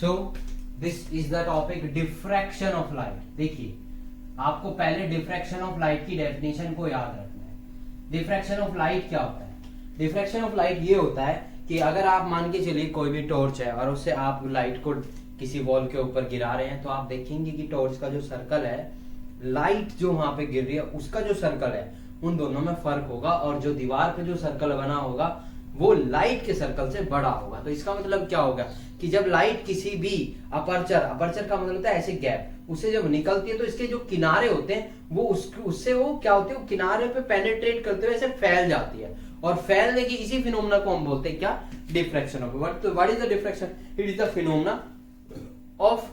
So this is the topic diffraction of light. देखिए आपको पहले डिफ्रैक्शन ऑफ लाइट की डेफिनेशन को याद रखना है। डिफ्रैक्शन ऑफ लाइट क्या होता है? डिफ्रैक्शन ऑफ लाइट ये होता है कि अगर आप मान के चलिए कोई भी टॉर्च है और उससे आप लाइट को किसी वॉल के ऊपर गिरा रहे हैं, तो आप देखेंगे कि टॉर्च का जो सर्कल है, लाइट जो वहां पे गिर रही है उसका जो सर्कल है, उन दोनों में फर्क होगा, और जो दीवार पे जो सर्कल बना होगा वो लाइट के सर्कल से बड़ा होगा। तो इसका मतलब क्या होगा कि जब लाइट किसी भी अपर्चर का मतलब होता है ऐसे गैप, उससे जब निकलती है तो इसके जो किनारे होते हैं वो उससे वो क्या होते हैं, वो किनारे पे पेनिट्रेट करते हुए ऐसे फैल जाती है, और फैलने की इसी फिनोमेना को हम बोलते हैं क्या? Diffraction of. What is the diffraction? It is the phenomena of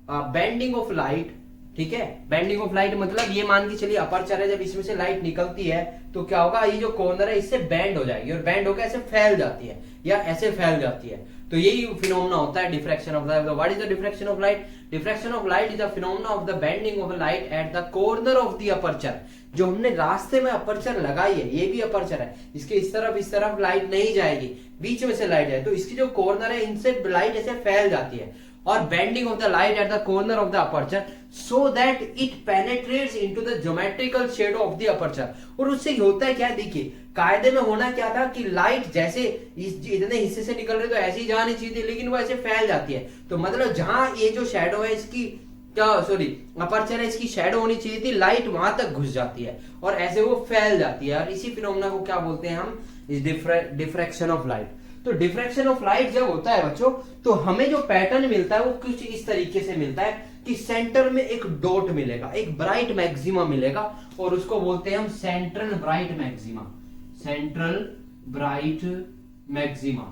bending of light. ठीक है, बेंडिंग ऑफ लाइट मतलब ये मान के चलिए अपर्चर है, जब इसमें से लाइट निकलती है तो क्या होगा, ये जो कॉर्नर है इससे बेंड हो जाएगी, और बेंड होकर ऐसे फैल जाती है या ऐसे फैल जाती है। तो यही फिनोमेना होता है diffraction of light. What is the diffraction of light? Diffraction of light is the phenomena of the bending of light at the corner of the aperture. जो हमने रास्ते में अपर्चर लगाई है, ये भी अपर्चर है, इसके इस तरफ लाइट नहीं जाएगी, बीच में से लाइट जाए, तो इसकी जो कॉर्नर है इनसे लाइट ऐसे फैल जाती है, और bending of the light at the corner of the aperture so that it penetrates into the geometrical shadow of the aperture. और उससे होता है क्या? देखिए कायदे में होना क्या था कि लाइट जैसे इतने हिस्से से निकल रही तो ऐसी जानी चाहिए थी, लेकिन वो ऐसे फैल जाती है। तो मतलब जहां ये जो शेडो है इसकी अपर्चर है, इसकी शेडो होनी चाहिए थी, लाइट वहां तक घुस जाती है और ऐसे वो फैल जाती है, और इसी फिनोमेना को क्या बोलते हैं हम? Diffraction of light. तो डिफ्रैक्शन ऑफ लाइट जब होता है बच्चों, तो हमें जो पैटर्न मिलता है वो कुछ इस तरीके से मिलता है कि सेंटर में एक डॉट मिलेगा, एक ब्राइट मैक्सिमा मिलेगा, और उसको बोलते हैं हम central bright maxima. Central bright maxima,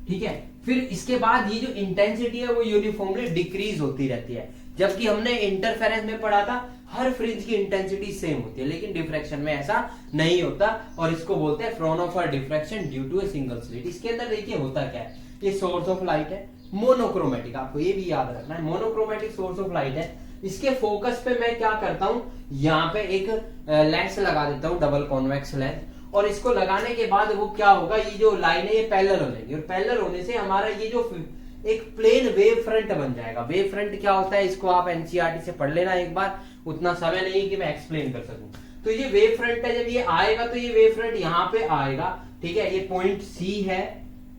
ठीक है। फिर इसके बाद ये जो इंटेंसिटी है वो यूनिफॉर्मली डिक्रीज होती रहती है, जबकि हमने इंटरफेरेंस में पढ़ा था हर फ्रिंज की इंटेंसिटी सेम होती है, लेकिन डिफ्रैक्शन में ऐसा नहीं होता, और इसको बोलते हैं Fraunhofer diffraction due to a single slit. इसके अंदर देखिए होता क्या है, ये सोर्स ऑफ लाइट है मोनोक्रोमेटिक, आपको ये भी याद रखना है, मोनोक्रोमेटिक सोर्स ऑफ लाइट है। इसके फोकस पे मैं क्या करता हूं, यहाँ पे एक लेंस लगा देता हूं, डबल कॉन्वेक्स लेंस, और इसको लगाने के बाद वो क्या होगा, ये जो लाइन है ये पैरेलल हो जाएगी, और पैरेलल होने से हमारा ये जो एक प्लेन वेव फ्रंट बन जाएगा। वेव फ्रंट क्या होता है, इसको आप एनसीईआरटी से पढ़ लेना एक बार, उतना समय नहीं कि मैं एक्सप्लेन कर सकूं। तो ये वेव फ्रंट है, जब ये आएगा तो ये वेव फ्रंट यहाँ पे आएगा, ठीक है, ये पॉइंट सी है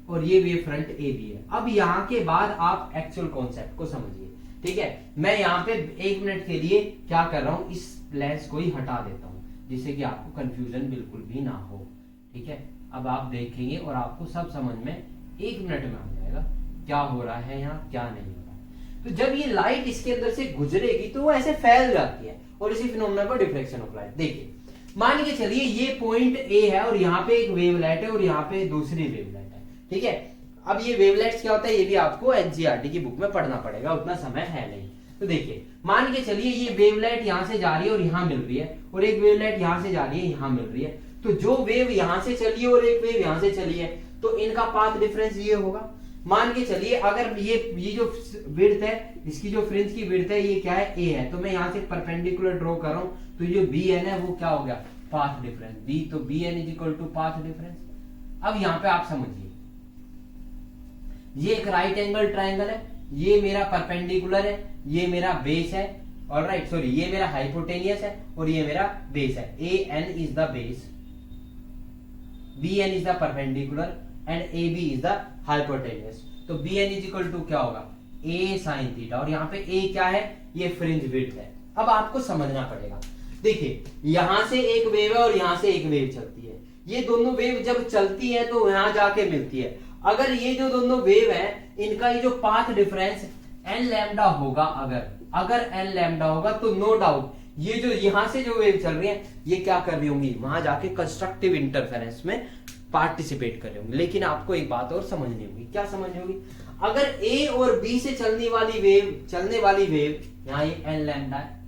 और ये वेव फ्रंट ए भी है। अब यहाँ के बाद आप एक्चुअल कॉन्सेप्ट को समझिए, ठीक है। मैं यहाँ पे 1 मिनट के लिए क्या कर रहा हूँ, इस लेंस को ही हटा देता हूँ, जिससे कि आपको कंफ्यूजन बिल्कुल भी ना हो, ठीक है। अब आप देखेंगे और आपको सब समझ में 1 मिनट में आ जाएगा क्या हो रहा है यहाँ, क्या नहीं हो रहा है। तो जब ये लाइट इसके अंदर से गुजरेगी तो वो ऐसे फैल जाती है, और इसी फिनोमेना को डिफ्रैक्शन ऑफ लाइट। देखिए मान के चलिए ये पॉइंट ए है और यहाँ पे एक वेवलेट है और यहाँ पे दूसरी वेवलेट है, ठीक है। अब ये वेवलेट्स क्या होता है ये भी आपको एनसीईआरटी की बुक में पढ़ना पड़ेगा, उतना समय है नहीं। तो देखिए मान के चलिए ये वेवलेट यहाँ से जा रही है और यहाँ मिल रही है, और एक वेवलेट यहाँ से जा रही है, यहाँ मिल रही है। तो जो वेव यहाँ से चली है और एक वेव यहाँ से चली है, तो इनका पाथ डिफरेंस ये होगा। मान के चलिए अगर ये जो विड्थ है, इसकी जो फ्रिंज की विड्थ है ये क्या है, ए है, तो मैं यहाँ से परपेंडिकुलर ड्रॉ कर रहा हूं, तो जो बी एन है वो क्या हो गया, पाथ डिफरेंस बी, तो B N is equal to path difference. अब यहाँ पे आप समझिए, ये एक राइट एंगल ट्राइंगल है, ये मेरा परपेंडिकुलर है, ये मेरा बेस है, ऑलराइट, सॉरी ये मेरा हाइपोटेनियस है और ये मेरा बेस है। A N is the base, B N is the perpendicular and A B is the hypotenuse. तो B N is equal to क्या होगा, ए साइन थीटा, और यहाँ पे ए क्या है, ये फ्रिंज विड्थ है। अब आपको समझना पड़ेगा, देखिए यहां से एक वेव है और यहां से एक वेव चलती है, ये दोनों वेव जब चलती है तो यहां जाके मिलती है। अगर ये जो दोनों वेव है इनका ये जो पाथ डिफरेंस एन लैम्डा होगा, अगर एन लैम्डा होगा, तो नो डाउट ये जो यहां से जो वेव चल रही है ये क्या कर रही होंगी, वहां जाके कंस्ट्रक्टिव इंटरफेरेंस में पार्टिसिपेट कर रहे होंगे। लेकिन आपको एक बात और समझनी होगी, क्या समझनी होगी, अगर ए और बी से चलने वाली वेव यहाँ ये एन लैम्डा है,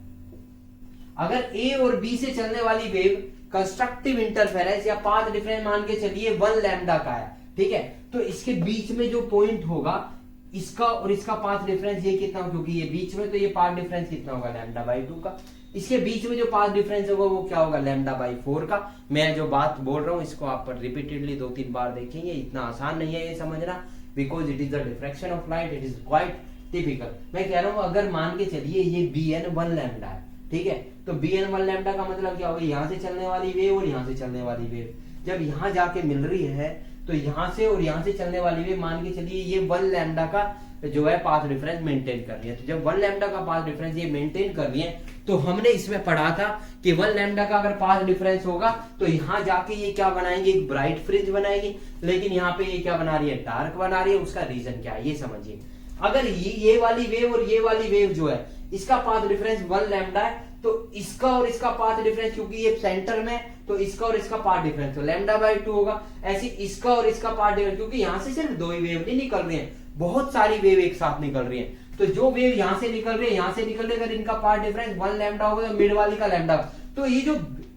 अगर ए और बी से चलने वाली वेव कंस्ट्रक्टिव इंटरफेरेंस या पाथ डिफरेंस मान के चलिए 1 लैम्डा का है, ठीक है, तो इसके बीच में जो पॉइंट होगा इसका और इसका पाथ डिफरेंस ये कितना, क्योंकि ये बीच में, तो ये पाथ डिफरेंस कितना होगा, लैम्डा बाई 2 का। इसके बीच में जो पाथ डिफरेंस होगा वो क्या होगा, लैम्डा बाई 4 का। मैं जो बात बोल रहा हूं इसको आप रिपीटेडली 2-3 बार देखेंगे, इतना आसान नहीं है ये समझना, because it is the diffraction of light, it is quite typical. मैं कह रहा हूँ अगर मान के चलिए ये bn1 लैम्डा है, ठीक है, तो bn1 लैम्डा का मतलब क्या होगा, यहाँ से चलने वाली वेव और यहाँ से चलने वाली वेव जब यहाँ जाके मिल रही है तो यहाँ से और यहाँ से चलने वाली वेव मान के चलिए ये 1 लैम्डा का जो है पाथ डिफरेंस मेंटेन कर रही है। तो जब 1 लैम्डा का पाथ डिफरेंस ये मेंटेन कर रही है तो हमने इसमें पढ़ा था कि 1 लैम्डा का अगर पाथ डिफरेंस होगा तो यहाँ जाके ये क्या बनाएंगे, एक ब्राइट फ्रिंज बनाएगी, लेकिन यहाँ पे ये क्या बना रही है, डार्क बना रही है। उसका रीजन क्या है ये समझिए। अगर ये वाली वेव और ये वाली वेव जो है इसका पाथ डिफरेंस 1 लैम्डा है तो इसका और इसका पाथ डिफरेंस, क्योंकि ये सेंटर में तो इसका और इसका पाथ डिफरेंस तो λ/2 होगा। ऐसे इसका और इसका पाथ डिफरेंस, क्योंकि यहाँ से सिर्फ 2 ही वेव नहीं निकल रही है, बहुत सारी वेव एक साथ निकल रही है, तो जो वेव यहाँ से निकल रही है यहाँ से निकल रही है, अगर इनका पाथ डिफरेंस 1 लैम्डा होगा तो मिड वाली का लैम्डा, तो ये जो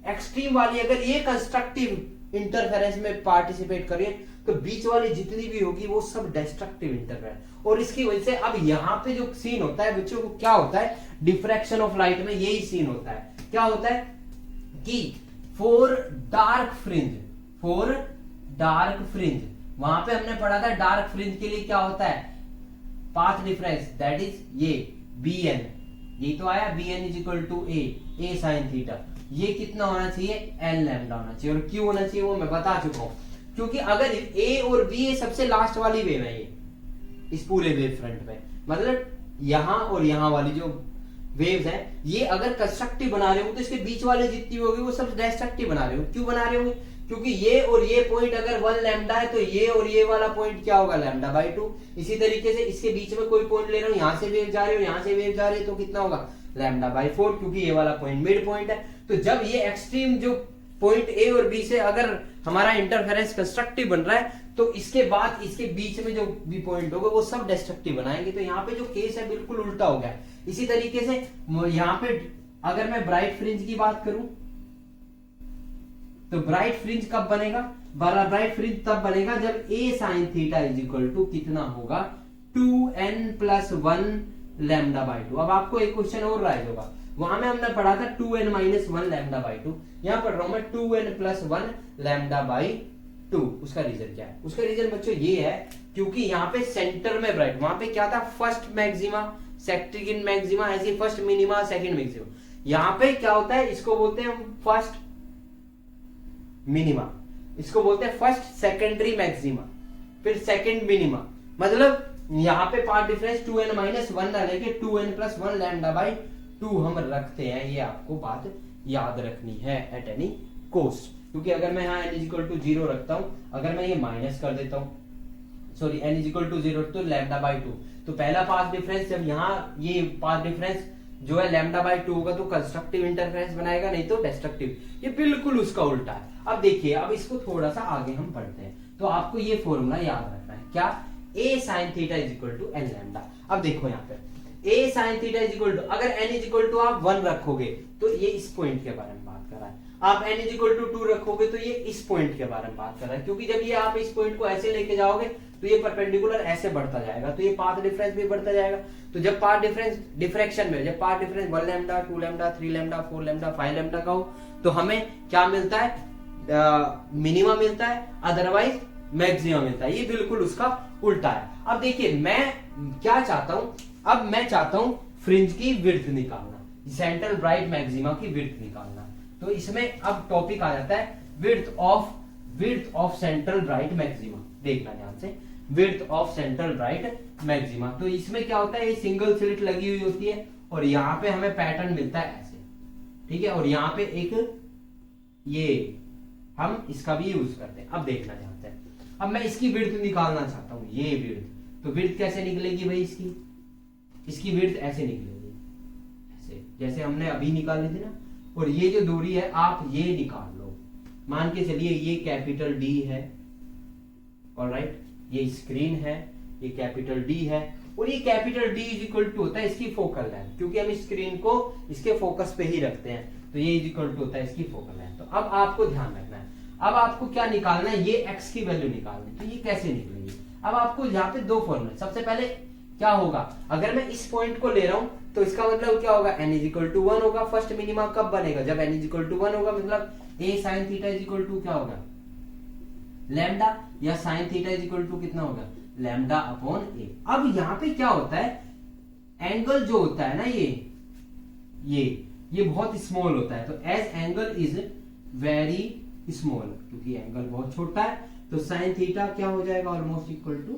एक्सट्रीम वाली अगर ये कंस्ट्रक्टिव इंटरफेरेंस में पार्टिसिपेट करें तो बीच वाली जितनी भी होगी वो सब डिस्ट्रक्टिव इंटरफेरेंस, और इसकी वजह से अब यहाँ पे जो सीन होता है बच्चों को क्या होता है, डिफ्रैक्शन ऑफ लाइट में यही सीन होता है। क्या होता है कि फॉर डार्क फ्रिंज वहां पे हमने पढ़ा था डार्क फ्रिंज के लिए क्या होता है, पाथ डिफरेंस दैट इज ये bn, ये तो आया bn is equal to a sin theta, ये कितना होना चाहिए, n लैम्डा होना चाहिए। और क्यों होना चाहिए वो मैं बता चुका हूं, क्योंकि अगर a और b सबसे लास्ट वाली वेव है ये इस पूरे वेव फ्रंट में, मतलब यहां और यहां वाली जो वेव्स हैं ये अगर कंस्ट्रक्टिव बना रहे हो तो इसके बीच वाले जितनी होगी वो सब डिस्ट्रक्टिव बना रहे हो। क्यों बना रहे होंगे, क्योंकि ये और ये पॉइंट अगर 1 लैम्डा है तो ये और ये वाला पॉइंट क्या होगा, λ/2। इसी तरीके से इसके बीच में कोई पॉइंट ले रहा हूं, यहां से वेव जा रही है यहां से वेव जा रही है तो कितना होगा, λ/4, क्योंकि ये वाला पॉइंट मिड पॉइंट है। तो जब ये एक्सट्रीम जो पॉइंट ए और बी से अगर हमारा इंटरफेरेंस कंस्ट्रक्टिव बन रहा है तो इसके बाद इसके बीच में जो भी पॉइंट होगा वो सब डिस्ट्रक्टिव बनाएंगे। तो यहाँ पे जो केस है बिल्कुल उल्टा हो गया। इसी तरीके से यहाँ पे अगर मैं ब्राइट फ्रिंज की बात करूं तो ब्राइट फ्रिंज कब बनेगा, ब्राइट फ्रिंज तब बनेगा जब a sin theta is equal to कितना होगा, 2n+1 λ/2। अब आपको एक क्वेश्चन और राइज होगा, वहां में हमने पढ़ा था 2n-1 λ/2, यहां पढ़ रहा हूं मैं 2n+1 λ/2। उसका रीजन क्या है, उसका रीजन बच्चों ये है क्योंकि यहाँ पे सेंटर में ब्राइट, वहां पे क्या था, फर्स्ट मैक्सिमा सेकंड मैक्सिमा, ऐसे फर्स्ट मिनिमा सेकंड मैक्सिमा, यहाँ पे क्या होता है, इसको बोलते हैं फर्स्ट मिनिमा, इसको बोलते हैं फर्स्ट सेकेंडरी मैक्सिमा, फिर सेकंड मिनिमा। मतलब यहाँ पे पार्ट डिफरेंस 2n-1 ना लेके 2n+1 λ/2 हम रखते हैं। ये आपको बात याद रखनी है एट एनी कोस्ट, क्योंकि अगर मैं यहाँ n = 0 रखता हूं, अगर मैं ये माइनस कर देता हूं, सॉरी n = 0 तो λ/2, तो पहला पाथ डिफरेंस जब यहाँ ये पाथ डिफरेंस जो है λ/2 होगा तो कंस्ट्रक्टिव इंटरफेरेंस बनाएगा, नहीं तो डिस्ट्रक्टिव। ये बिल्कुल उसका उल्टा है। अब देखिए, अब इसको थोड़ा सा आगे हम पढ़ते हैं, तो आपको ये फॉर्मूला याद रखना है, क्या, a sin theta is equal to n lambda. अब देखो यहाँ पे a sin theta is equal to, अगर n इज इक्वल टू आप 1 रखोगे तो ये इस पॉइंट के बारे में बात कर रहा है, आप n इज इक्वल टू 2 रखोगे तो ये इस पॉइंट के बारे में बात कर रहा है, क्योंकि जब ये आप इस पॉइंट को ऐसे लेके जाओगे तो ये परपेंडिकुलर ऐसे बढ़ता जाएगा, तो ये पाथ डिफरेंस भी बढ़ता जाएगा। तो जब पाथ डिफरेंस डिफ्रैक्शन में जब path difference 1 lambda 2 lambda 3 lambda 4 lambda 5 lambda का हो तो हमें क्या मिलता है, मिनिमा मिलता है, अदरवाइज मैक्सिमम मिलता है। ये बिल्कुल उसका उल्टा है। अब देखिए मैं क्या चाहता हूं, अब मैं चाहता हूं फ्रिंज की विड्थ निकालना, सेंट्रल ब्राइट मैक्सिमा की विड्थ निकालना। तो इसमें अब टॉपिक आ जाता है width of central bright maxima. देखना ध्यान से, width of central bright maxima. तो इसमें क्या होता है, ये सिंगल स्लिट लगी हुई होती है और यहाँ पे हमें पैटर्न मिलता है ऐसे, ठीक है, और यहाँ पे एक ये हम इसका भी यूज करते हैं। अब देखना चाहते हैं, अब मैं इसकी विड्थ निकालना चाहता हूं, ये विड्थ, तो विड्थ कैसे निकलेगी भाई, इसकी विड्थ ऐसे निकलेगी, ऐसे जैसे हमने अभी निकाली थी ना। और ये जो दूरी है आप ये निकाल लो, मान के चलिए ये कैपिटल D है, ऑलराइट, ये स्क्रीन है, ये कैपिटल D है, और ये capital D is equal to होता है इसकी फोकल लेंथ, क्योंकि हम स्क्रीन को इसके फोकस पे ही रखते हैं, तो ये इज इक्वल टू होता है इसकी फोकल लेंथ। तो अब आपको ध्यान रखना है, अब आपको क्या निकालना है, ये x की वैल्यू निकालनी है। तो ये कैसे निकलेगी, अब आपको यहाँ पे दो फॉर्मूले, सबसे पहले क्या होगा, अगर मैं इस पॉइंट को ले रहा हूं तो इसका मतलब क्या होगा, n = 1 होगा। फर्स्ट मिनिमा कब बनेगा, जब n = 1 होगा, मतलब a sin theta is equal to क्या होगा, लैम्डा, या sin theta is equal to कितना होगा, लैम्डा अपॉन ए। अब यहाँ पे क्या होता है, एंगल जो होता है ना ये बहुत स्मॉल होता है, तो as angle is very small, क्योंकि एंगल बहुत छोटा है, तो साइन थीटा क्या हो जाएगा, almost equal to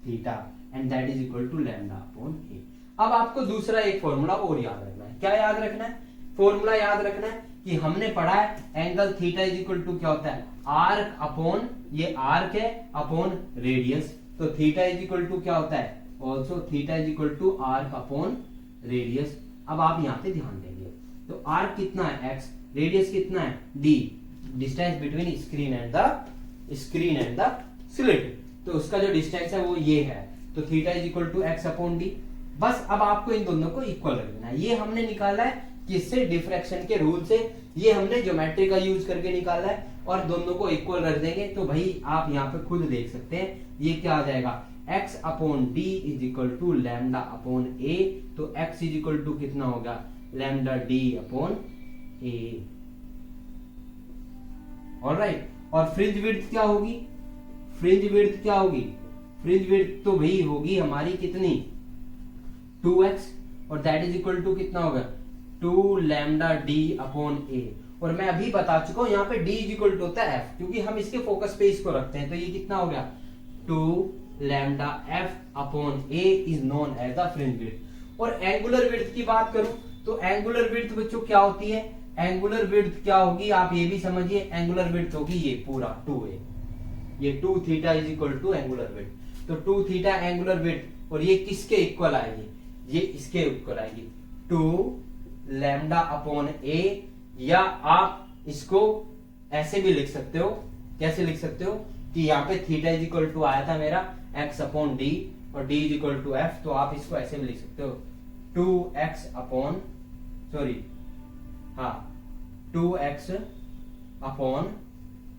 theta, and that is equal to lambda upon A. अब आपको दूसरा एक फॉर्मूला और याद रखना है। क्या याद रखना है, फॉर्मूला याद रखना है कि हमने पढ़ा है angle theta is equal to क्या होता है, आर्क अपॉन, ये आर्क है अपॉन रेडियस, तो थीटा इज इक्वल टू क्या होता है, also theta is equal to arc upon radius. अब आप यहाँ पे ध्यान देंगे, तो आर्क कितना है x, रेडियस कितना है d, distance between screen and the slit, तो उसका जो डिस्टेंस है वो ये है, तो theta is equal to x upon D. बस अब आपको इन दोनों को इक्वल रख देना है। ये हमने निकाला है किससे, डिफ्रैक्शन के रूल से, ये हमने ज्योमेट्री का यूज करके निकाला है, और दोनों को इक्वल रख देंगे तो भाई आप यहाँ पे खुद देख सकते हैं ये क्या आ जाएगा, x upon D is equal to lambda upon A, तो x इज इक्वल टू कितना होगा, lambda D upon A. Alright, और फ्रिंज विड्थ क्या होगी, फ्रिंज विड्थ तो भाई होगी हमारी कितनी, 2x, और दैट इज इक्वल टू कितना होगा, 2 लैम्डा डी अपॉन ए। और मैं अभी बता चुका हूं यहाँ पे d इज इक्वल टू होता है f, क्योंकि हम इसके फोकस पे इसको रखते हैं, तो ये कितना हो गया, 2 lambda f upon a is known as the fringe width. और एंगुलर विड्थ की बात करूं तो एंगुलर विड्थ बच्चों क्या होती है, एंगुलर विड्थ क्या होगी आप ये भी समझिए, एंगुलर विड्थ होगी ये पूरा 2a, ये 2 theta is equal to angular width, तो 2 थीटा एंगुलर विड्थ, और ये किसके इक्वल आएगी, ये इसके इक्वल आएगी 2 लैम्डा अपॉन a, या आप इसको ऐसे भी लिख सकते हो, कैसे लिख सकते हो कि यहाँ पे थीटा इज इक्वल टू आया था मेरा x अपॉन डी, और d is equal to f, तो आप इसको ऐसे भी लिख सकते हो 2x अपॉन, सॉरी हाँ 2x अपॉन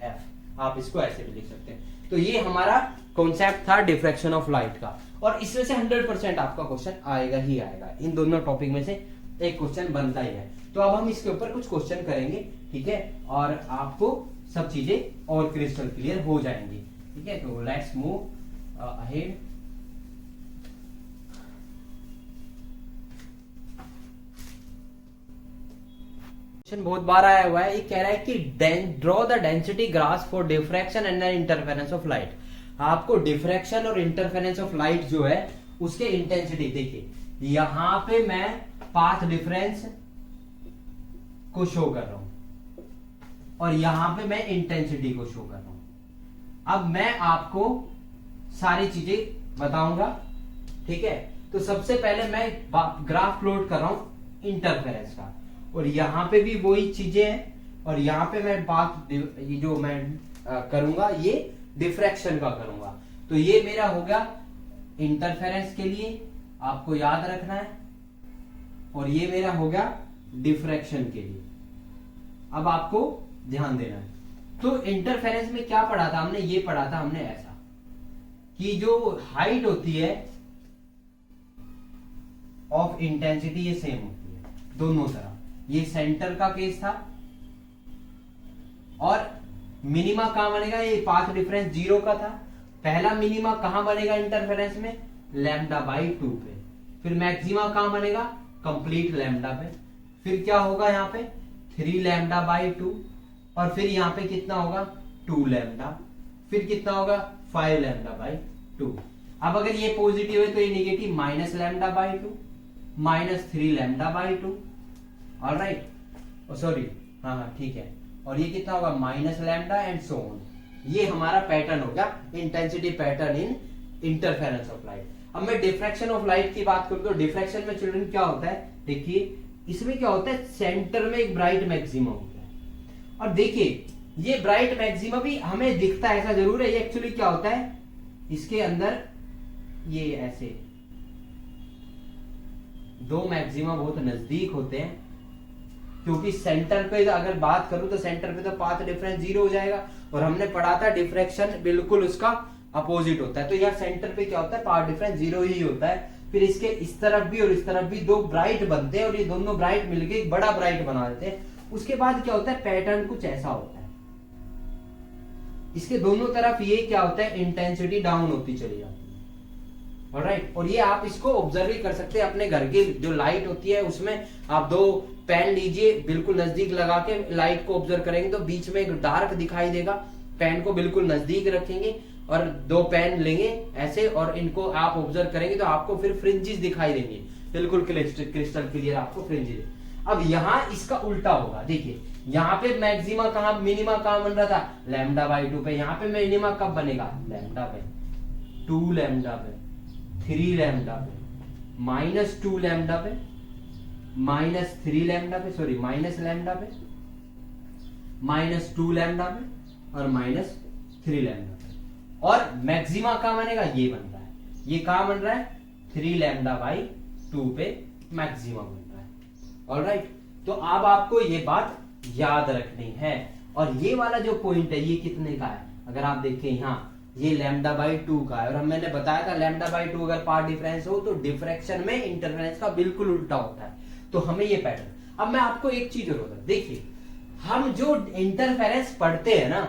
f, आप इसको ऐसे भी लिख सकते हैं। तो ये हमारा कॉन्सेप्ट था डिफ्रैक्शन ऑफ लाइट का, और इसमें से 100% आपका क्वेश्चन आएगा ही आएगा, इन दोनों टॉपिक में से एक क्वेश्चन बनता ही है। तो अब हम इसके ऊपर कुछ क्वेश्चन करेंगे, ठीक है, और आपको सब चीजें और क्रिस्टल क्लियर हो जाएंगी, ठीक है। तो लेट्स मूव अहेड। क्वेश्चन बहुत बार आया हुआ है, ये कह रहा है कि draw the density graph for diffraction and interference of light. आपको डिफ्रैक्शन और इंटरफेरेंस ऑफ लाइट जो है उसके इंटेंसिटी, देखिए यहां पे मैं पाथ डिफरेंस को शो कर रहा हूं और यहां पे मैं इंटेंसिटी को शो कर रहा हूं। अब मैं आपको सारी चीजें बताऊंगा, ठीक है। तो सबसे पहले मैं ग्राफ प्लॉट कर रहा हूं इंटरफेरेंस का, और यहां पे भी वही चीजें हैं, और यहां पे मैं बात ये जो मैं करूंगा ये डिफ्रैक्शन का करूंगा। तो ये मेरा हो गया इंटरफेरेंस के लिए, आपको याद रखना है, और ये मेरा हो गया डिफ्रैक्शन के लिए। अब आपको ध्यान देना है, तो इंटरफेरेंस में क्या पढ़ा था हमने, ये पढ़ा था हमने ऐसा कि जो हाइट होती है ऑफ इंटेंसिटी ये सेम होती है दोनों तरफ। ये सेंटर का केस था, और मिनिमा कहां बनेगा, ये पाथ डिफरेंस 0 का था। पहला मिनिमा कहां बनेगा इंटरफेरेंस में, लैम्डा बाई 2 पे। फिर मैक्सिमा कहां बनेगा, कंप्लीट लैम्डा पे। फिर क्या होगा यहाँ पे 3 लैम्डा बाई 2, और फिर यहाँ पे कितना होगा 2 लैम्डा, फिर कितना होगा 5 लैम्डा बाई 2। अब अगर ये पॉजिटिव है तो ये negative, minus lambda by 2, minus 3 lambda by 2, alright, sorry हाँ ठीक है, और ये कितना होगा minus lambda and so on. ये हमारा पैटर्न हो गया intensity pattern in interference of light. अब मैं डिफ्रैक्शन ऑफ लाइट की बात करूं तो डिफ्रैक्शन में चिल्ड्रन क्या होता है, देखिए इसमें क्या होता है, सेंटर में एक ब्राइट मैक्सिमम होता है, और देखिए ये ब्राइट मैक्सिमम भी हमें दिखता है ऐसा जरूर है, ये एक्चुअली क्या होता है, इसके अंदर ये ऐसे दो मैक्सिमा बहुत नजदीक होते हैं, क्योंकि सेंटर पे अगर बात करूं तो सेंटर पे तो पाथ डिफरेंस 0 हो जाएगा, और हमने पढ़ा था डिफ्रैक्शन बिल्कुल उसका अपोजिट होता है। तो यार सेंटर पे क्या होता है, पाथ डिफरेंस 0 ही होता है। फिर इसके इस तरफ भी और इस तरफ भी दो ब्राइट बनते हैं, और ये दोनों ब्राइट मिलके एक बड़ा ब्राइट बना देते हैं। उसके बाद क्या होता है, पैटर्न कुछ ऐसा होता है, इसके दोनों तरफ ये क्या होता है, इंटेंसिटी डाउन होती चली जाती है। ऑलराइट, और ये आप इसको ऑब्जर्व भी कर सकते हैं अपने घर की जो लाइट होती है उसमें आप दो पेन लीजिए, बिल्कुल नजदीक लगा के लाइट को ऑब्जर्व करेंगे तो बीच में एक डार्क दिखाई देगा। पेन को बिल्कुल नजदीक रखेंगे और दो पेन लेंगे ऐसे और इनको आप ऑब्जर्व करेंगे तो आपको फिर फ्रिंजेस दिखाई देंगे, बिल्कुल क्रिस्टल क्लियर आपको फ्रिंजेस। अब यहाँ इसका उल्टा होगा, देखिए यहाँ पे मैक्सिमा कहाँ, मिनिमा कहाँ बन रहा था, लैम्डा बाई 2 पे। यहाँ पे मिनिमा कब बनेगा, लैम्डा पे, 2 लैम्डा पे, 3 लैम्डा पे, -2 लैम्डा पे, -3 लैम्डा पे, सॉरी माइनस लैम्डा पे, -2 लैम्डा पे और -3 लैम्डा पे। और मैक्सिमा कहाँ बनेगा, ये बन रहा है, ये कहाँ बन रहा है, 3 लैम्डा बाई 2 पे मैक्सिमा बन रहा है। ऑलराइट, तो अब आपको ये बात याद रखनी है। और ये वाला जो पॉइंट है ये कितने का है, अगर आप देखें यहाँ ये लैम्डा बाई 2 का है और मैंने बताया था लैम्डा बाई 2 अगर पार्ट डिफरेंस हो तो डिफ्रैक्शन में इंटरफेरेंस का बिल्कुल उल्टा होता है। तो हमें ये पैटर्न, अब मैं आपको एक चीज और बता, देखिए हम जो इंटरफेरेंस पढ़ते हैं ना,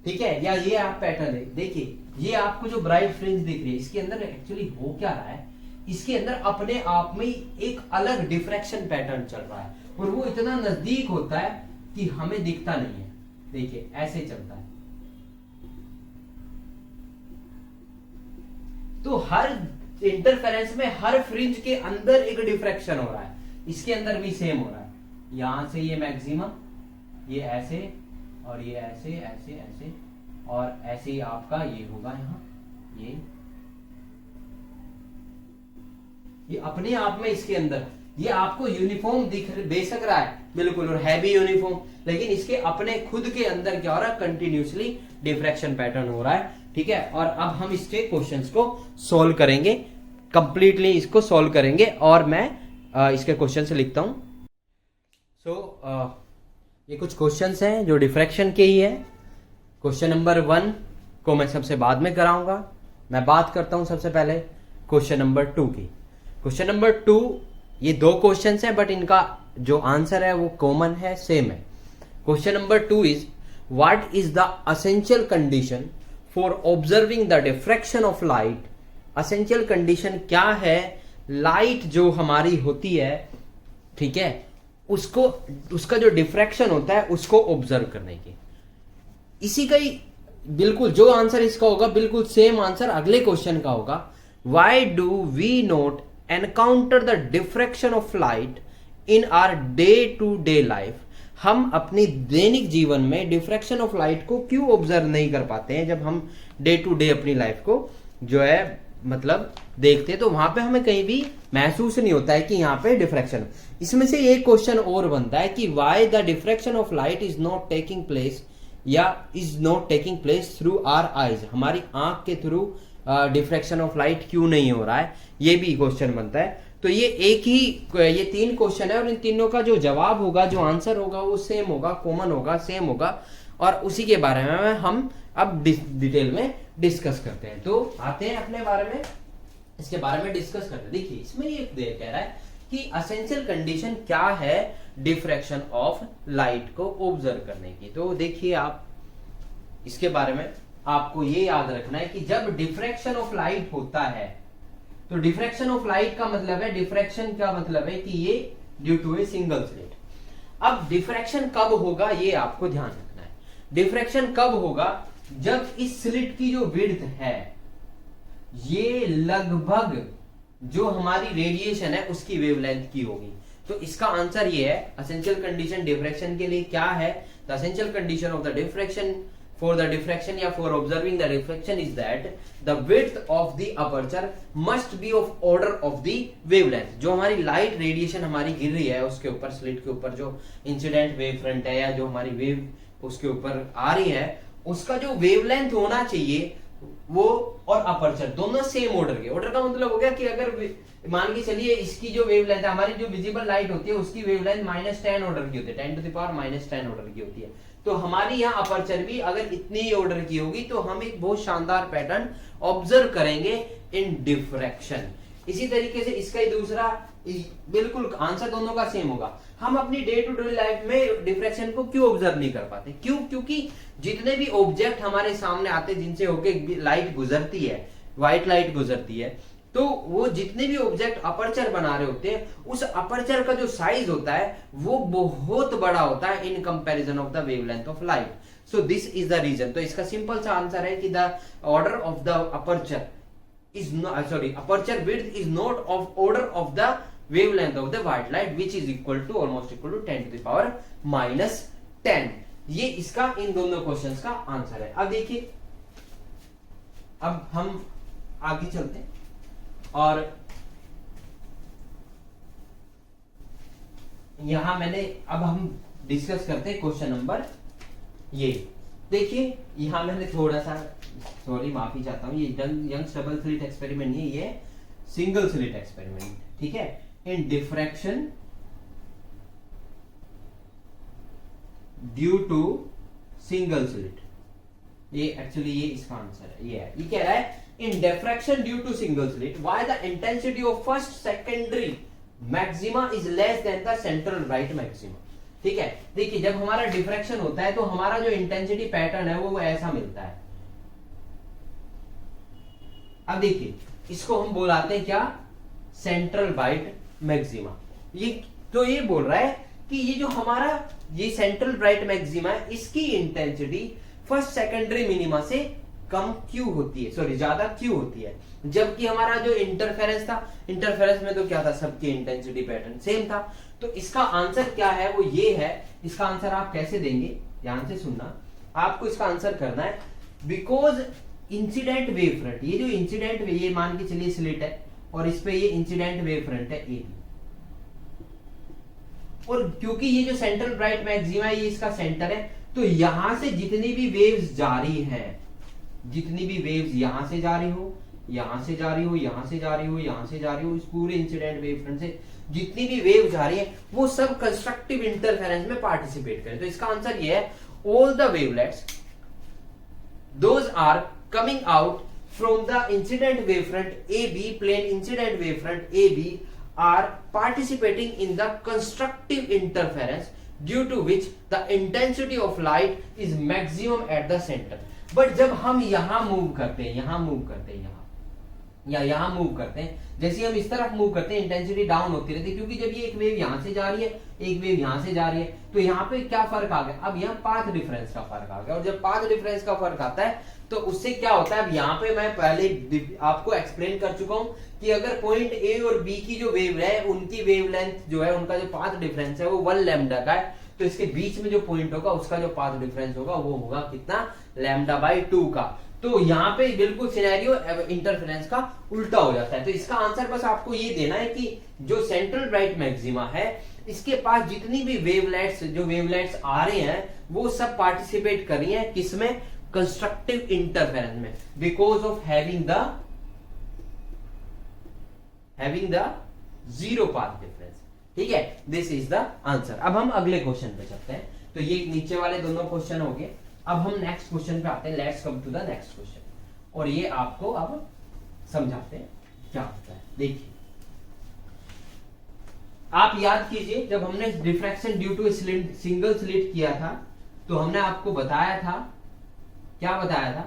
ठीक है, या ये आप पैटर्न है, देखिए ये आपको जो ब्राइट फ्रिंज दिख रही है इसके अंदर एक्चुअली हो क्या रहा है, इसके अंदर अपने आप में एक अलग डिफ्रैक्शन पैटर्न चल रहा है और वो इतना नजदीक होता है कि हमें दिखता नहीं है। देखिए ऐसे चलता है, तो हर इंटरफेरेंस में हर फ्रिंज के अंदर एक डिफ्रैक्शन हो रहा है, इसके अंदर भी सेम हो रहा है। यहां से ये मैक्सिमम, ये ऐसे और ये ऐसे ऐसे ऐसे और ऐसे ही आपका ये होगा यहाँ, ये अपने आप में इसके अंदर ये आपको यूनिफॉर्म दिख बेशक रहा है बिल्कुल और है भी यूनिफॉर्म, लेकिन इसके अपने खुद के अंदर क्या हो रहा है, कंटिन्यूसली डिफ्रैक्शन पैटर्न हो रहा है। ठीक है, और अब हम इसके क्वेश्चंस को सॉल्व करेंगे, कंप्लीटली इसको सॉल्व करेंगे और मैं इसके क्वेश्चन से लिखता हूं। ये कुछ क्वेश्चंस हैं जो डिफ्रैक्शन के ही है। क्वेश्चन नंबर 1 को मैं सबसे बाद में कराऊंगा, मैं बात करता हूं सबसे पहले क्वेश्चन नंबर 2 की। क्वेश्चन नंबर 2, ये 2 क्वेश्चंस हैं बट इनका जो आंसर है वो कॉमन है, सेम है। Question number 2 is what is the essential condition for observing the diffraction of light. Essential condition क्या है, लाइट जो हमारी होती है, ठीक है, उसको, उसका जो डिफ्रैक्शन होता है उसको ऑब्जर्व करने की। इसी का ही बिल्कुल जो आंसर इसका होगा बिल्कुल सेम आंसर अगले क्वेश्चन का होगा। Why do we not encounter the diffraction of light in our day to day life. हम अपनी दैनिक जीवन में डिफ्रैक्शन ऑफ लाइट को क्यों ऑब्जर्व नहीं कर पाते हैं, जब हम डे टू डे अपनी लाइफ को जो है मतलब देखते हैं तो वहां पे हमें कहीं भी महसूस नहीं होता है कि यहाँ पे डिफ्रैक्शन। इसमें से एक क्वेश्चन और बनता है कि why the diffraction of light is not taking place या is not taking place through our eyes. हमारी आंख के थ्रू डिफ्रैक्शन ऑफ लाइट क्यों नहीं हो रहा है, ये भी क्वेश्चन बनता है। तो ये ये 3 क्वेश्चन है और इन तीनों का जो जवाब होगा, जो आंसर होगा वो सेम होगा, कॉमन होगा, सेम होगा और उसी के बारे में हम अब डिटेल में डिस्कस करते हैं। तो आते हैं अपने बारे में, इसके बारे में डिस्कस करते हैं। देखिए इसमें ये कह रहा है कि एसेंशियल कंडीशन क्या है डिफ्रैक्शन ऑफ लाइट को ऑब्जर्व करने की। तो देखिए आप इसके बारे में आपको ये याद रखना है कि जब डिफ्रैक्शन ऑफ लाइट होता है तो डिफ्रैक्शन ऑफ लाइट का मतलब है, डिफ्रैक्शन का मतलब है कि ये due to a single slit. अब डिफ्रैक्शन कब होगा ये आपको ध्यान रखना है। डिफ्रैक्शन कब होगा, जब इस स्लिट की जो विड्थ है ये लगभग जो हमारी रेडिएशन है उसकी वेवलेंथ की होगी। तो इसका आंसर ये है, एसेंशियल कंडीशन डिफ्रैक्शन के लिए क्या है, the essential condition of the diffraction for the diffraction या for observing the diffraction is that the width of the aperture must be of order of the wavelength। जो हमारी light radiation हमारी गिर रही है उसके ऊपर, स्लिट के ऊपर जो इंसिडेंट वेव फ्रंट है या जो हमारी वेव उसके ऊपर आ रही है, उसका जो वेवलेंथ होना चाहिए वो और अपर्चर दोनों सेम ऑर्डर के। ऑर्डर का मतलब हो गया कि अगर मान के चलिए इसकी जो वेवलेंथ है, हमारी जो विजिबल लाइट होती है उसकी वेवलेंथ -10 ऑर्डर की होती है, 10⁻⁻10 ऑर्डर की होती है। तो हमारी यहाँ अपर्चर भी अगर इतनी ही ऑर्डर की होगी तो हम एक बहुत शानदार पैटर्न ऑब्जर्व करेंगे इन डिफ्रैक्शन। इसी तरीके से इसका ही दूसरा बिल्कुल आंसर दोनों का सेम होगा। हम अपनी डे टू डे लाइफ में डिफ्रैक्शन को क्यों ऑब्जर्व नहीं कर पाते? क्यों? क्योंकि जितने भी ऑब्जेक्ट हमारे सामने आते हैं जिनसे होके लाइट गुजरती है, व्हाइट लाइट गुजरती है, तो वो जितने भी ऑब्जेक्ट अपर्चर बना रहे होते हैं, उस अपर्चर का जो साइज होता है वो बहुत बड़ा होता है in comparison of the wavelength of light. So this is the reason. तो इसका सिंपल सा आंसर है कि the order of the aperture is not aperture width is not of order of the wavelength of the white light, which is equal to almost equal to 10 to the power minus 10। ये इसका इन दोनों questions का answer है। अब देखिए, अब हम आगे चलते हैं और यहां मैंने अब हम डिस्कस करते हैं क्वेश्चन नंबर। ये देखिए, यहां मैंने थोड़ा सा, सॉरी माफी चाहता हूं, ये यंग्स डबल स्लिट एक्सपेरिमेंट नहीं, ये सिंगल स्लिट एक्सपेरिमेंट, ठीक है। In diffraction due to single slit, ये एक्चुअली ये इसका आंसर है। ये कह रहा है in diffraction due to single slit why the intensity of first secondary maxima is less than the central right maxima. ठीक है, देखिए जब हमारा डिफ्रैक्शन होता है तो हमारा जो इंटेंसिटी पैटर्न है वो ऐसा मिलता है। अब देखिए, इसको हम बुलाते हैं क्या? Central bright maxima. ये तो ये बोल रहा है कि ये जो हमारा ये सेंट्रल ब्राइट मैक्सिमा है, इसकी इंटेंसिटी फर्स्ट सेकेंडरी मिनिमा से कम क्यों होती है, सॉरी ज्यादा क्यों होती है, जबकि हमारा जो इंटरफेरेंस था, इंटरफेरेंस में तो क्या था, सबकी इंटेंसिटी पैटर्न सेम था। तो इसका आंसर क्या है, वो ये है। इसका आंसर आप कैसे देंगे, ध्यान से सुनना, आपको इसका आंसर करना है बिकॉज इंसिडेंट वेव फ्रंट, ये जो इंसिडेंट वेव, ये मान के चलिए स्लिट है और इस पे ये इंसिडेंट वेव फ्रंट है ए, और क्योंकि ये जो सेंट्रल ब्राइट मैक्सिमा है ये इसका सेंटर है, तो यहां से जितनी भी वेव्स जा रही हैं, जितनी भी वेव्स यहां से जा रही हो, यहां से जा रही हो, यहां से जा रही हो, यहां से जा रही हो, इस पूरे इंसिडेंट वेव फ्रंट से जितनी भी वेव जा रही है वो सब कंस्ट्रक्टिव इंटरफेरेंस में पार्टिसिपेट करें। तो इसका आंसर ये है all the wavelets those are coming out from the incident wavefront AB, plane incident wavefront AB, are participating in the constructive interference due to which the intensity of light is maximum at the center। but जब हम यहां move करते हैं, यहां move करते हैं, या यहां मूव करते हैं, जैसे हम इस तरफ मूव करते हैं इंटेंसिटी डाउन होती रहती है, क्योंकि जब ये एक वेव यहां से जा रही है, एक वेव यहां से जा रही है, तो यहाँ पे क्या फर्क आ गया, अब यहाँ पाथ डिफरेंस का फर्क आ गया। और जब पाथ डिफरेंस का फर्क आता है तो उससे क्या होता है, अब यहाँ पे मैं पहले आपको एक्सप्लेन कर चुका हूं कि अगर पॉइंट ए और बी की जो वेव है, उनकी वेवलेंथ जो है, उनका जो पाथ डिफरेंस है वो 1 लैम्डा का है, तो इसके बीच में जो पॉइंट होगा उसका जो पाथ डिफरेंस होगा वो होगा कितना, λ/2 का। तो यहाँ पे बिल्कुल सिनेरियो इंटरफेरेंस का उल्टा हो जाता है। तो इसका आंसर बस आपको ये देना है कि जो सेंट्रल ब्राइट मैक्सिमा है, इसके पास जितनी भी वेवलेट्स आ रहे हैं वो सब पार्टिसिपेट कर रही हैं किसमें, कंस्ट्रक्टिव इंटरफेरेंस में, because of having the zero path difference. ठीक है, दिस इज द आंसर। अब हम अगले क्वेश्चन पे चलते हैं। तो ये नीचे वाले दोनों क्वेश्चन हो गए। अब हम नेक्स्ट क्वेश्चन पे आते हैं। Let's come to the next question, और ये आपको अब समझाते हैं क्या होता है। देखिए, आप याद कीजिए जब हमने diffraction due to single slit किया था तो हमने आपको बताया था, क्या बताया था,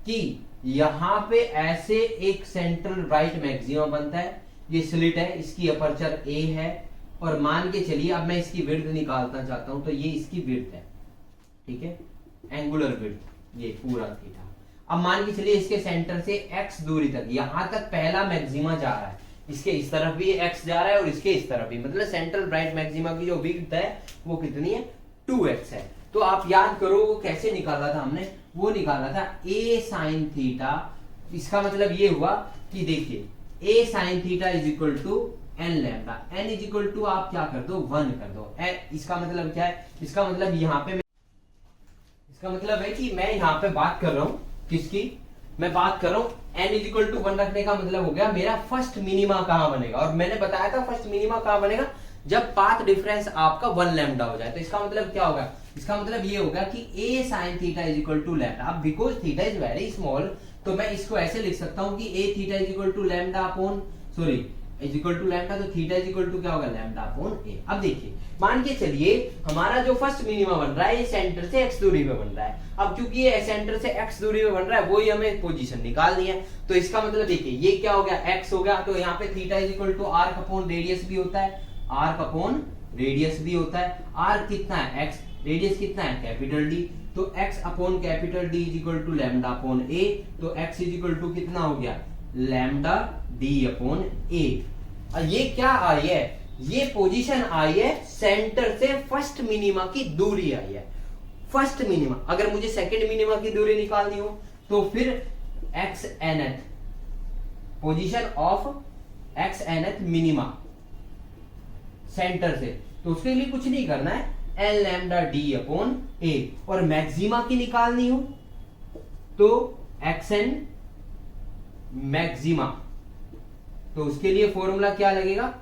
कि यहां पे ऐसे एक सेंट्रल ब्राइट मैक्सिमा बनता है, ये स्लिट है, इसकी अपर्चर ए है, और मान के चलिए अब मैं इसकी विड्थ निकालना चाहता हूं, तो ये इसकी विड्थ है, ठीक है, एंगुलर विड्थ, ये पूरा थीटा। अब मान के चलिए इसके सेंटर से x दूरी तक, यहां तक पहला मैक्सिमा जा रहा है, इसके इस तरफ भी x जा रहा है और इसके इस तरफ भी, मतलब सेंट्रल ब्राइट मैक्सिमा की जो विड्थ है वो कितनी है, 2x है। तो आप याद करो वो कैसे निकाला था हमने, वो निकाला था a sin थीटा। इसका मतलब ये हुआ कि देखिए a sin theta is equal to n lambda, n is equal to आप क्या कर दो, 1 कर दो। इसका मतलब क्या है, इसका मतलब यहाँ पे, इसका मतलब है कि मैं यहाँ पे बात कर रहा हूँ किसकी, मैं बात कर रहा हूँ n इज इक्वल टू 1 रखने का मतलब हो गया मेरा फर्स्ट मिनिमा कहाँ बनेगा, और मैंने बताया था फर्स्ट मिनिमा कहाँ बनेगा, जब पाथ डिफरेंस आपका 1 लैम्डा हो जाए। तो इसका मतलब क्या होगा, इसका मतलब ये होगा कि a sin theta is equal to lambda. अब because theta is very small, तो मैं इसको ऐसे लिख सकता हूँ कि a theta is equal to lambda upon, sorry is equal to lambda, तो थीटा इज इक्वल टू क्या होगा लैम्डा अपॉन ए। अब देखिए मान के चलिए हमारा जो फर्स्ट मिनिमा बन रहा है ये सेंटर से x दूरी पे बन रहा है। अब क्योंकि ये सेंटर से x दूरी पे बन रहा है वही हमें पोजीशन निकालनी है, तो इसका मतलब देखिए ये क्या हो गया x हो गया, तो यहाँ पे theta is equal to arc upon radius भी होता है, आर्क अपॉन रेडियस भी होता है। आर्क कितना है x, रेडियस कितना है कैपिटल D, तो x upon capital D is equal to lambda upon a, तो x इज इक्वल टू कितना हो गया लैम्डा d अपॉन a। और ये क्या आई है, ये पोजीशन आई है सेंटर से फर्स्ट मिनिमा की दूरी आई है, फर्स्ट मिनिमा। अगर मुझे सेकंड मिनिमा की दूरी निकालनी हो तो फिर x nth position of x nth minima centre से, तो उसके लिए कुछ नहीं करना है, एल लैम्डा डी अपॉन ए। और मैक्सिमा की निकालनी हो तो एक्स एन मैक्सिमा, तो उसके लिए फॉर्मूला क्या लगेगा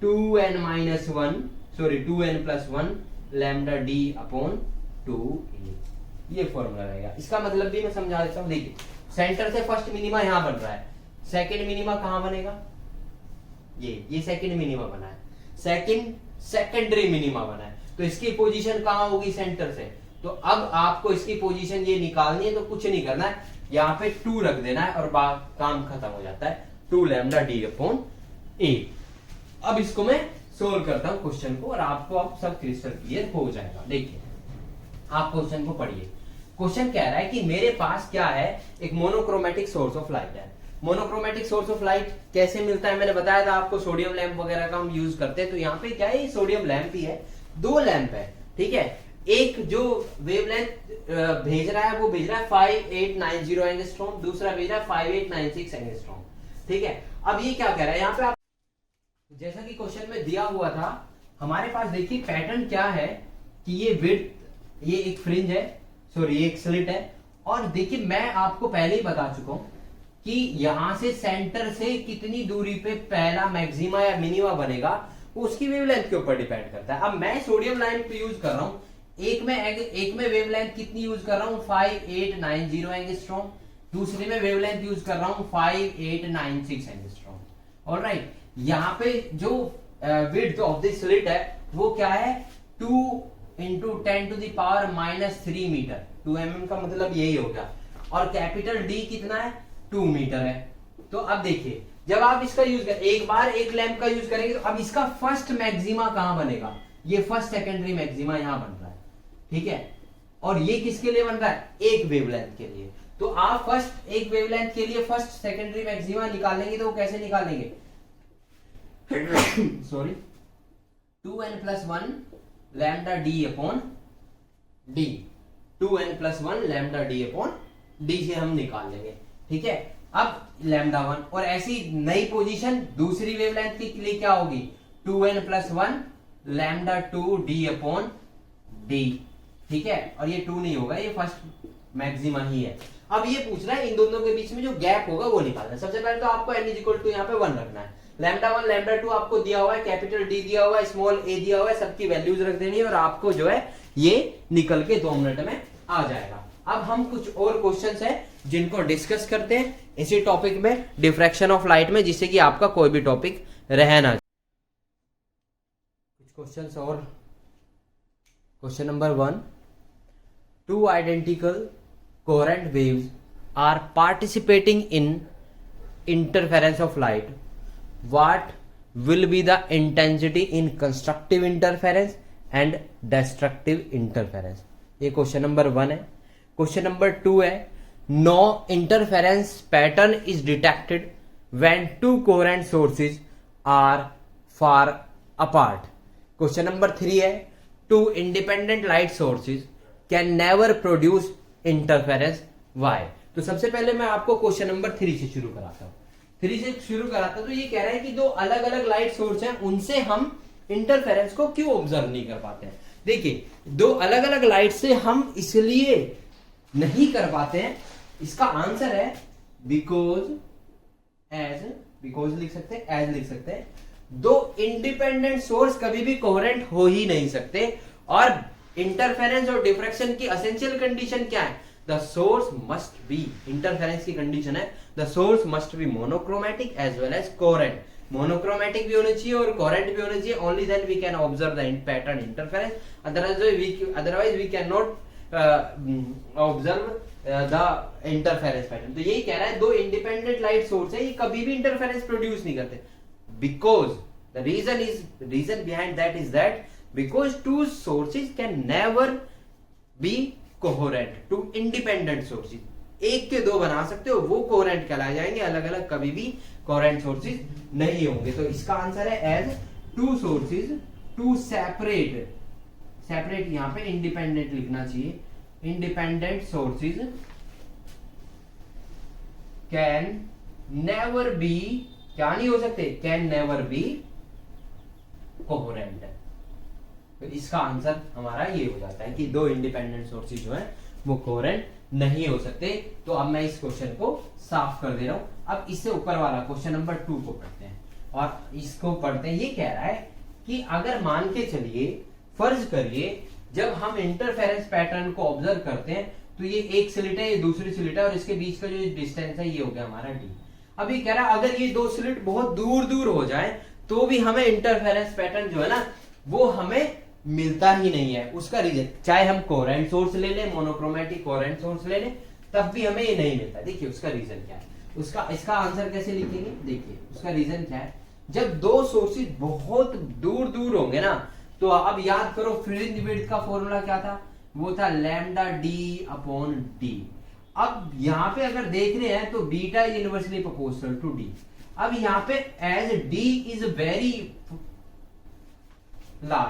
2n minus 1 sorry 2n plus 1 lambda D upon 2a, ये फॉर्मूला रहेगा। इसका मतलब भी मैं समझा देता हूं। देखिए सेंटर से फर्स्ट मिनिमा यहां बन रहा है, सेकंड मिनिमा कहां बनेगा, ये सेकंड मिनिमा बना है, सेकेंडरी मिनिमा बना है, तो इसकी पोजीशन कहां होगी सेंटर से। तो अब आपको इसकी पोजीशन ये निकालनी है, तो कुछ नहीं करना है, यहाँ पे 2 रख देना है और काम खत्म हो जाता है, 2 लैम्डा डी अपॉन ए। अब इसको मैं सोल्व करता हूं क्वेश्चन को और आपको अब सब क्रिस्टल क्लियर हो जाएगा। देखिए आप क्वेश्चन को पढ़िए। क्वेश्चन कह रहा है कि मेरे पास क्या है, एक मोनोक्रोमेटिक सोर्स ऑफ लाइट है। मोनोक्रोमेटिक सोर्स ऑफ लाइट कैसे मिलता है, मैंने बताया था आपको, सोडियम लैंप वगैरह का हम यूज करते हैं। तो यहाँ पे क्या है, सोडियम लैंप ही है, 2 लैंप है, ठीक है। एक जो वेवलेंथ भेज रहा है वो भेज रहा है 5890 एंगस्ट्रॉम, दूसरा भेज रहा है 5896 एंगस्ट्रॉम, ठीक है। अब ये क्या कह रहा है यहाँ पे, आप जैसा कि क्वेश्चन में दिया हुआ था हमारे पास, देखिए पैटर्न क्या है कि ये विड्थ, ये एक फ्रिंज है, सॉरी ये एक स्लिट है, और देखिए मैं आपको पहले ही बता चुका हूं कि यहां से सेंटर से कितनी दूरी पे पहला मैक्सिमा या मिनिमा बनेगा वो उसकी वेवलेंथ के ऊपर डिपेंड करता है। अब मैं सोडियम लाइट यूज कर रहा हूं, एक में वेवलेंथ कितनी यूज कर रहा हूं 5890 एंगस्ट्रॉम, दूसरे में वेवलेंथ यूज कर रहा हूं 5896 एंगस्ट्रॉम। ऑलराइट, यहाँ पे जो विड्थ ऑफ द स्लिट है वो क्या है 2 into 10 to the power -3 metre, 2 mm का मतलब यही होगा, और कैपिटल D कितना है 2 मीटर है। तो अब देखिए जब आप इसका यूज कर, एक बार एक लैंप का यूज करेंगे, तो अब इसका फर्स्ट मैक्सिमा कहां बनेगा, ये फर्स्ट सेकेंडरी मैक्सिमा यहां बन रहा है, ठीक है। और ये किसके लिए बन रहा है, एक वेवलेंथ के लिए। तो आप फर्स्ट एक वेवलेंथ के लिए फर्स्ट सेकेंडरी मैक्सिमा निकालेंगे, तो वो कैसे निकालेंगे sorry 2n plus 1 lambda D upon D, 2n plus 1 lambda D upon D से हम निकाल लेंगे, ठीक है। अब लैम्डा 1, और ऐसी नई पोजीशन दूसरी वेवलेंथ के लिए क्या होगी 2n plus 1 lambda 2 D upon D, ठीक है। और ये 2 नहीं होगा, ये फर्स्ट मैक्सिमा ही है। अब ये पूछ रहा है इन दोनों के बीच में जो गैप होगा वो निकालना है। सबसे पहले तो आपको n इक्वल टू यहाँ पे 1 रखना है, लैम्डा 1 लैम्डा 2 आपको दिया हुआ है, कैपिटल D दिया हुआ है, स्मॉल a दिया हुआ है, सबकी वैल्यूज रख देनी है और आपको जो है ये निकल के 2 मिनट में आ जाएगा। अब हम कुछ और क्वेश्चंस है जिनको डिस्कस करते हैं इसी टॉपिक में, डिफ्रैक्शन ऑफ लाइट में, जिससे कि आपका कोई भी टॉपिक रह ना। कुछ क्वेश्चंस और, question number 1, 2 identical coherent waves are participating in interference of light, what will be the intensity in constructive interference and destructive interference। ये क्वेश्चन नंबर 1 है। क्वेश्चन नंबर 2 है, no interference pattern is detected when 2 coherent sources are far apart। Question number 3 है, 2 independent light sources can never produce interference, why। तो सबसे पहले मैं आपको question number 3 से शुरू कराता हूं, 3 से शुरू कराता। तो ये कह रहा है कि 2 अलग अलग लाइट सोर्स हैं, उनसे हम इंटरफेरेंस को क्यों ऑब्जर्व नहीं कर पाते हैं। देखिए 2 अलग अलग लाइट से हम इसलिए नहीं कर पाते हैं, इसका आंसर है बिकॉज लिख सकते हैं, एज लिख सकते हैं, 2 इंडिपेंडेंट सोर्स कभी भी कोहेरेंट हो ही नहीं सकते। और इंटरफेरेंस और डिफ्रैक्शन की एसेंशियल कंडीशन क्या है, the source must be, interference की कंडीशन है the source must be monochromatic as well as coherent. Monochromatic भी होना चाहिए और कोहेरेंट भी होना चाहिए, only then we can observe the pattern interference, otherwise we can not observe the interference pattern. तो यही कह रहा है दो इंडिपेंडेंट लाइट सोर्स है, ये कभी भी इंटरफेरेंस प्रोड्यूस नहीं करते, because the reason behind that is that because two sources can never be coherent, two independent sources, एक के दो बना सकते हो, वो कोहेरेंट कहलाए जाएंगे, अलग अलग कभी भी कोहेरेंट सोर्सेज नहीं होंगे। तो इसका आंसर है as two sources, two separate यहां पे इंडिपेंडेंट लिखना चाहिए, independent sources can never be, क्या नहीं हो सकते, कैन नेवर बी कोहेरेंट। तो इसका आंसर हमारा ये हो जाता है कि दो इंडिपेंडेंट सोर्सेज जो है वो कोहेरेंट नहीं हो सकते। तो अब मैं इस क्वेश्चन को साफ कर दे रहा हूं। अब इससे ऊपर वाला क्वेश्चन नंबर 2 को पढ़ते हैं, और इसको पढ़ते हैं। ये कह रहा है कि अगर मान के चलिए, फर्ज करिए जब हम इंटरफेरेंस पैटर्न को ऑब्जर्व करते हैं तो ये एक स्लिट है, ये दूसरी स्लिट है, और इसके बीच का जो डिस्टेंस है ये हो गया हमारा डी। अब ये कह रहा है अगर ये दो स्लिट बहुत दूर दूर हो जाए तो भी हमें इंटरफेरेंस पैटर्न जो है ना वो हमें मिलता ही नहीं है। उसका रीजन, चाहे हम कोहेरेंट सोर्स ले लें, मोनोक्रोमेटिक कोहेरेंट सोर्स ले लें, तब भी हमें ये नहीं मिलता। देखिए उसका रीजन क्या है, इसका आंसर कैसे लिखेंगे, देखिए उसका रीजन क्या है। जब दो सोर्सेज बहुत दूर दूर होंगे ना, तो अब याद करो फ्रिंज विड्थ का फॉर्मूला क्या था, वो था लैम्डा डी अपॉन डी। अब यहाँ पे अगर देख रहे हैं तो beta is inversely proportional to D. अब यहाँ पे as D is very large,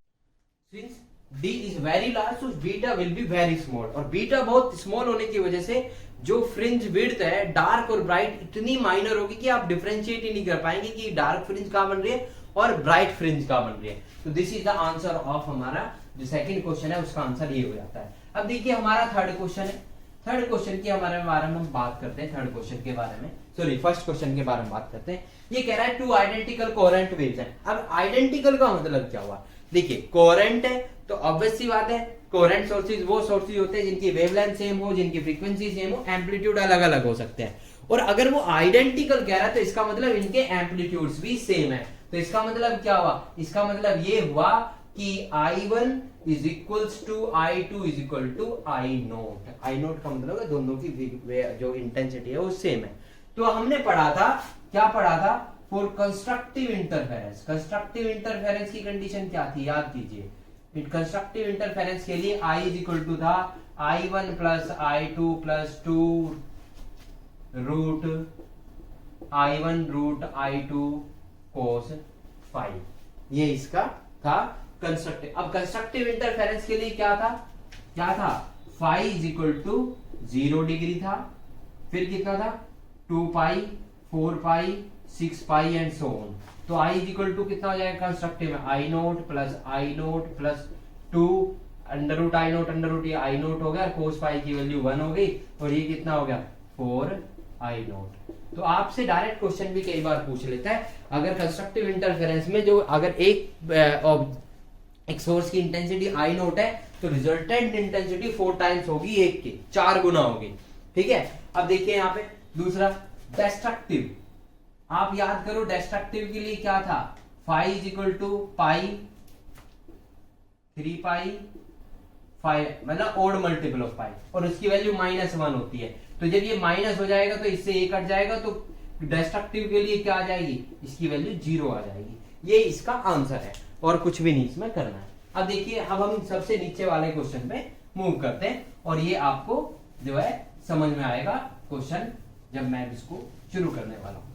since d is very large so beta will be very small, और बीटा बहुत स्मॉल होने की वजह से जो फ्रिंज विड्थ है डार्क और ब्राइट इतनी माइनर होगी कि आप डिफरेंशिएट ही नहीं कर पाएंगे कि डार्क फ्रिंज कहां बन रही है और ब्राइट फ्रिंज कहां बन रही है। तो this is the answer of हमारा जो सेकंड क्वेश्चन है, उसका आंसर ये हो जाता है। अब देखिए हमारा थर्ड क्वेश्चन है, थर्ड क्वेश्चन के बारे में हम बात करते हैं, थर्ड क्वेश्चन के बारे में, सॉरी फर्स्ट क्वेश्चन के बारे में बात करते हैं। ये कह रहा है टू आइडेंटिकल कोहेरेंट वेव्स हैं। अब आइडेंटिकल का मतलब क्या हुआ, देखिए कोहेरेंट है तो ऑब्वियस सी बात है कोहेरेंट सोर्सेज वो सोर्सेज होते हैं जिनकी वेवलेंथ सेम हो, जिनकी फ्रीक्वेंसी सेम हो, एम्पलीट्यूड अलग अलग हो सकते हैं। और अगर वो आइडेंटिकल कह रहा है तो इसका मतलब इनके एम्पलीट्यूड्स भी सेम है। तो इसका मतलब क्या हुआ, इसका मतलब ये हुआ कि I1 is equals to I2 is equal to I0। I0 का मतलब है दोनों की जो इंटेंसिटी है वो सेम है। तो हमने पढ़ा था, क्या पढ़ा था, for constructive interference. Constructive interference की कंडीशन क्या थी, याद कीजिए। कंस्ट्रक्टिव इंटरफेरेंस के लिए I इज इक्वल टू था I1 plus I2 plus 2 root I1 root I2 कोस फाई। ये इसका था कंस्ट्रक्टिव। अब कंस्ट्रक्टिव इंटरफेरेंस के लिए क्या था phi is equal to 0 degree था, फिर कितना था 2 pi, 4 pi, 6 pi and so on. तो I इज इक्वल टू कितना हो जाएगा कंस्ट्रक्टिव में, I0 plus 2 under root I0 under root ये I0 हो गया, कोस पाई की वैल्यू 1 हो गई, और ये कितना हो गया 4 I0। तो आपसे डायरेक्ट क्वेश्चन भी कई बार पूछ लेता है, अगर कंस्ट्रक्टिव इंटरफेरेंस में जो अगर एक सोर्स की इंटेंसिटी I0 है तो रिजल्टेंट इंटेंसिटी 4 टाइम्स होगी, एक की 4 गुना होगी। ठीक है, अब देखिए यहाँ पे दूसरा डिस्ट्रक्टिव। आप याद करो डिस्ट्रक्टिव के लिए क्या था, फाई इज इक्वल टू पाई 3 पाई 5, मतलब ओड मल्टीपल ऑफ पाई, और उसकी वैल्यू -1 होती है। तो जब ये माइनस हो जाएगा तो इससे ये कट जाएगा, तो डिस्ट्रक्टिव के लिए क्या आ जाएगी, इसकी वैल्यू 0 आ जाएगी। ये इसका आंसर है और कुछ भी नहीं इसमें करना है। अब देखिए, अब हम सबसे नीचे वाले क्वेश्चन पे मूव करते हैं, और ये आपको जो है समझ में आएगा क्वेश्चन जब मैं इसको शुरू करने वाला हूं।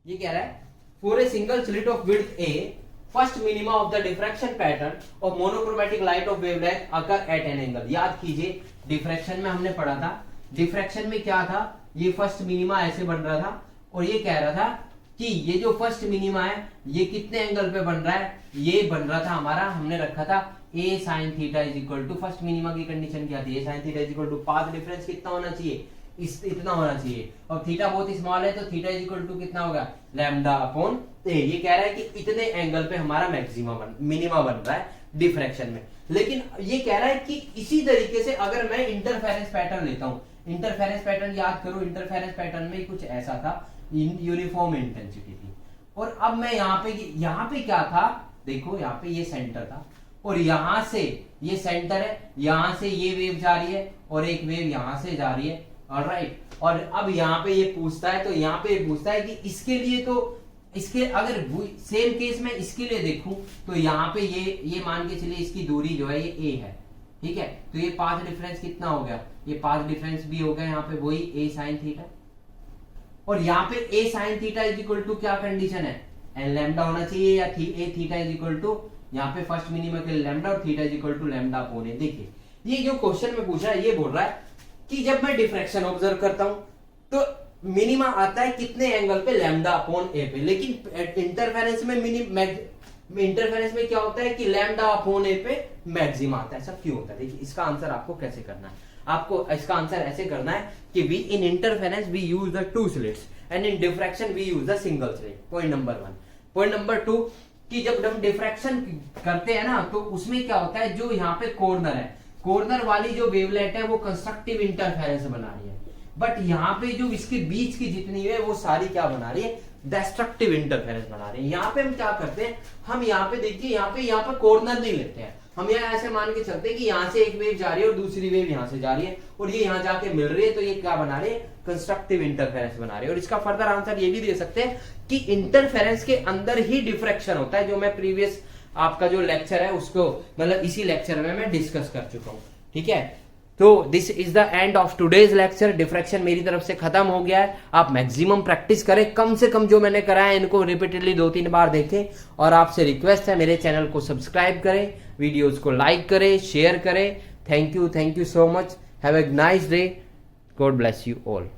ये कह रहा है for a single slit of width A first minima of the diffraction pattern of monochromatic light of wavelength occur at an angle. याद कीजिए डिफ्रैक्शन में हमने पढ़ा था, डिफ्रैक्शन में क्या था, ये फर्स्ट मिनिमा ऐसे बन रहा था, और ये कह रहा था कि ये जो फर्स्ट मिनिमा है ये कितने एंगल पे बन रहा है, ये बन रहा था हमारा, हमने रखा था a sin theta is equal to, first minima की कंडीशन क्या थी, a sin theta is equal to path difference कितना होना चाहिए, इतना होना चाहिए, और थीटा बहुत स्मॉल है तो थीटा इज इक्वल टू कितना होगा लैम्डा अपॉन ए। ये कह रहा है कि इतने एंगल पे हमारा मिनिमा बन रहा है डिफ्रैक्शन में। लेकिन ये कह रहा है कि इसी तरीके से अगर मैं इंटरफेरेंस पैटर्न लेता हूं, इंटरफेरेंस पैटर्न याद करो, इंटरफेरेंस पैटर्न में कुछ ऐसा था, यूनिफॉर्म इंटेंसिटी थी, और अब मैं यहाँ पे क्या था, देखो यहाँ पे ये सेंटर था और यहां से ये सेंटर है, यहां से ये वेव जा रही है और एक वेव यहां से जा रही है, ऑलराइट। और अब यहाँ पे ये पूछता है, तो यहाँ पे ये पूछता है कि इसके लिए, तो इसके अगर सेम केस में इसके लिए देखूं तो यहाँ पे ये मान के चलिए इसकी दूरी जो है ये a है, ठीक है। तो ये पाथ डिफरेंस कितना हो गया, ये पाथ डिफरेंस भी हो गया यहाँ पे वही a साइन थीटा, और यहाँ पे a sine theta is equal to क्या कंडीशन है, एन लैम्डा होना चाहिए या a theta is equal to यहाँ पे फर्स्ट मिनिमम के लैम्डा और theta is equal to lambda upon a। देखिए ये जो क्वेश्चन में पूछा है ये बोल रहा है कि जब मैं डिफ्रैक्शन ऑब्जर्व करता हूं तो मिनिमा आता है कितने एंगल पे, लैम्डा अपॉन ए पे, लेकिन इंटरफेरेंस में इंटरफेरेंस में क्या होता है कि लैम्डा अपॉन ए पे मैक्सिमा आता है। ऐसा क्यों होता है, देखिए इसका आंसर आपको कैसे करना है, आपको इसका आंसर ऐसे करना है कि we in interference we use the two slits and in diffraction we use the single slit. Point number 1। Point number 2 कि जब हम डिफ्रैक्शन करते हैं ना तो उसमें क्या होता है, जो यहाँ पे कॉर्नर है, कॉर्नर वाली जो वेवलेट है वो कंस्ट्रक्टिव इंटरफेरेंस बना रही है, बट यहाँ पे जो इसके बीच की जितनी है वो सारी क्या बना रही है, डिस्ट्रक्टिव इंटरफेरेंस बना रही है। यहाँ पे हम क्या करते हैं, हम यहाँ पे देखिए यहाँ पे कॉर्नर नहीं लेते हैं, हम यहाँ ऐसे मान के चलते हैं कि यहाँ से एक वेव जा रही है और दूसरी वेव यहाँ से जा रही है और ये यहाँ जाके मिल रही है, तो ये क्या बना रही है, कंस्ट्रक्टिव इंटरफेरेंस बना रही है। और इसका फर्दर आंसर ये भी दे सकते हैं कि इंटरफेरेंस के अंदर ही डिफ्रैक्शन होता है, जो मैं प्रीवियस आपका जो लेक्चर है उसको मतलब इसी लेक्चर में मैं डिस्कस कर चुका हूँ, ठीक है। तो this is the end of today's lecture. Diffraction मेरी तरफ से खत्म हो गया है। आप मैक्सिमम प्रैक्टिस करें, कम से कम जो मैंने कराया इनको रिपीटेडली 2-3 बार देखें, और आपसे रिक्वेस्ट है मेरे चैनल को सब्सक्राइब करें, वीडियोस को लाइक करें, शेयर करें। Thank you so much. Have a nice day. God bless you all.